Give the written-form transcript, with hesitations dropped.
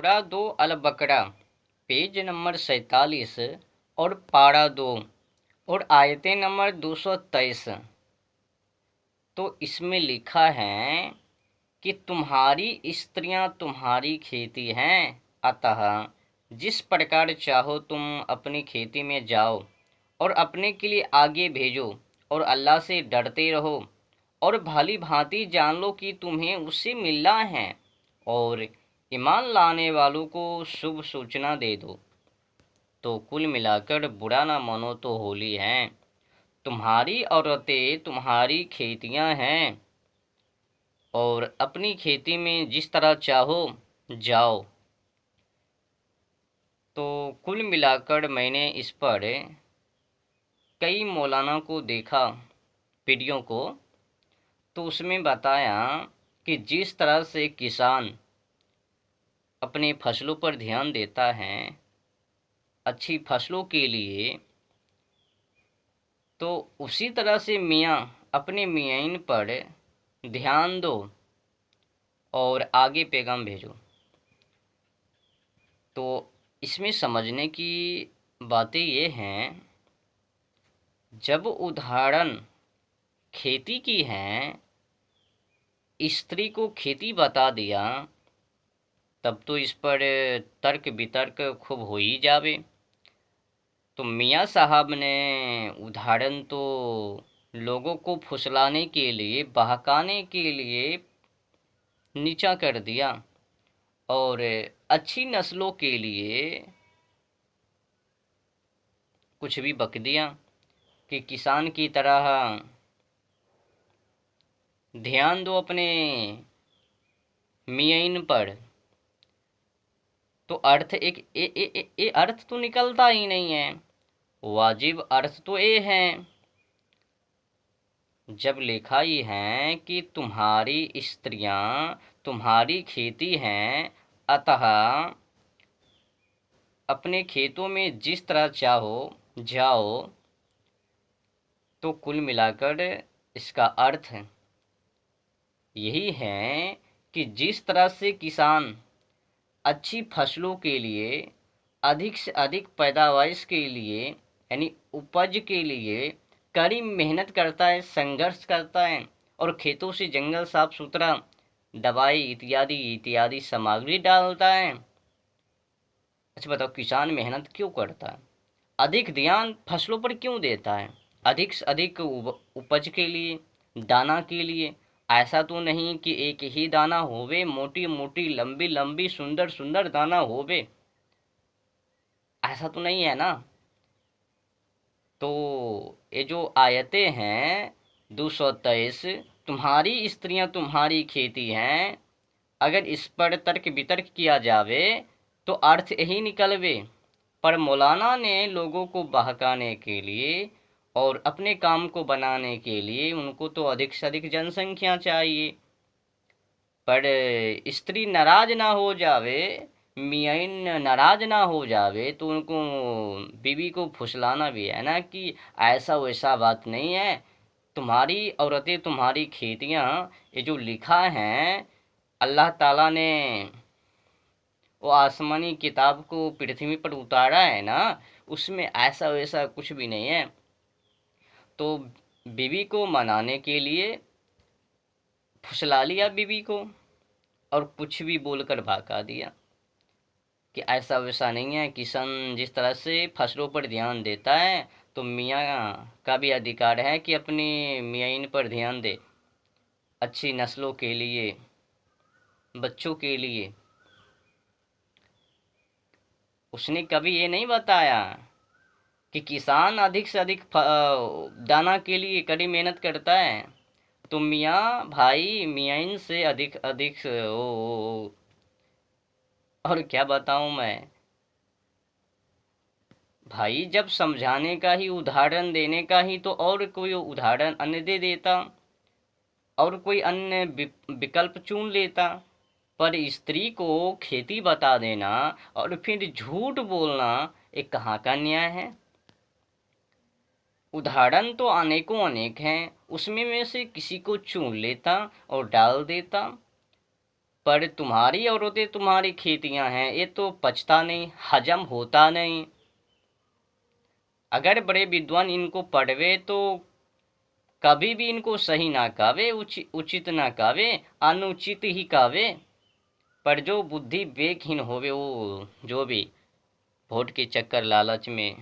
सूरा 2 अल बकरा page number 47 और पारा 2 और आयतें नंबर 223। तो इसमें लिखा है कि तुम्हारी स्त्रियां तुम्हारी खेती हैं, अतः जिस प्रकार चाहो तुम अपनी खेती में जाओ और अपने के लिए आगे भेजो और अल्लाह से डरते रहो और भली भांति जान लो कि तुम्हें उससे मिलना है और ईमान लाने वालों को शुभ सूचना दे दो। तो कुल मिलाकर बुरा ना मानो तो होली है। तुम्हारी औरतें तुम्हारी खेतियां हैं और अपनी खेती में जिस तरह चाहो जाओ। तो कुल मिलाकर मैंने इस पर कई मौलाना को देखा वीडियो को, तो उसमें बताया कि जिस तरह से किसान अपने फसलों पर ध्यान देता है अच्छी फसलों के लिए, तो उसी तरह से मियाँ अपने मियाइन पर ध्यान दो और आगे पैगाम भेजो। तो इसमें समझने की बातें ये हैं, जब उदाहरण खेती की है, स्त्री को खेती बता दिया, तब तो इस पर तर्क वितर्क खूब हो ही जावे। तो मियाँ साहब ने उदाहरण तो लोगों को फुसलाने के लिए, बहकाने के लिए नीचा कर दिया और अच्छी नस्लों के लिए कुछ भी बक दिया कि किसान की तरह ध्यान दो अपने मियाइन पर। तो अर्थ एक ए अर्थ तो निकलता ही नहीं है। वाजिब अर्थ तो ये है, जब लिखा ही है कि तुम्हारी स्त्रियां तुम्हारी खेती हैं, अतः अपने खेतों में जिस तरह चाहो जाओ। तो कुल मिलाकर इसका अर्थ यही है कि जिस तरह से किसान अच्छी फसलों के लिए, अधिक से अधिक पैदावार के लिए, यानी उपज के लिए कड़ी मेहनत करता है, संघर्ष करता है और खेतों से जंगल साफ सुथरा, दवाई इत्यादि इत्यादि सामग्री डालता है। अच्छा बताओ, किसान मेहनत क्यों करता है? अधिक ध्यान फसलों पर क्यों देता है? अधिक से अधिक उपज के लिए, दाना के लिए। ऐसा तो नहीं कि एक ही दाना होवे, मोटी मोटी लंबी लंबी सुंदर सुंदर दाना होवे, ऐसा तो नहीं है ना। तो ये जो आयतें हैं 223, तुम्हारी स्त्रियां तुम्हारी खेती हैं, अगर इस पर तर्क वितर्क किया जावे तो अर्थ यही निकलवे। पर मौलाना ने लोगों को बहकाने के लिए और अपने काम को बनाने के लिए, उनको तो अधिक से अधिक जनसंख्या चाहिए। पर स्त्री नाराज ना हो जावे, मियाइन नाराज ना हो जावे, तो उनको बीवी को फुसलाना भी है ना कि ऐसा वैसा बात नहीं है, तुम्हारी औरतें तुम्हारी खेतियां। ये जो लिखा है, अल्लाह ताला ने वो आसमानी किताब को पृथ्वी पर उतारा है ना, उसमें ऐसा वैसा कुछ भी नहीं है। तो बीवी को मनाने के लिए फुसला लिया बीवी को और कुछ भी बोलकर भगा दिया कि ऐसा वैसा नहीं है। किसान जिस तरह से फसलों पर ध्यान देता है, तो मियाँ का भी अधिकार है कि अपनी मियाइन पर ध्यान दे, अच्छी नस्लों के लिए, बच्चों के लिए। उसने कभी ये नहीं बताया कि किसान अधिक से अधिक दाना के लिए कड़ी मेहनत करता है, तो मियाँ भाई मियाइन से अधिक अधिक और क्या बताऊं मैं भाई। जब समझाने का ही, उदाहरण देने का ही, तो और कोई उदाहरण अन्य दे देता और कोई अन्य विकल्प चुन लेता। पर स्त्री को खेती बता देना और फिर झूठ बोलना, ये कहाँ का न्याय है? उदाहरण तो अनेकों अनेक हैं, उसमें में से किसी को चुन लेता और डाल देता। पर तुम्हारी औरतें तुम्हारी खेतियां हैं, ये तो पचता नहीं, हजम होता नहीं। अगर बड़े विद्वान इनको पढ़वे तो कभी भी इनको सही ना कावे, उचित ना कावे, अनुचित ही कावे। पर जो बुद्धि विवेकहीन होवे, वो जो भी वोट के चक्कर लालच में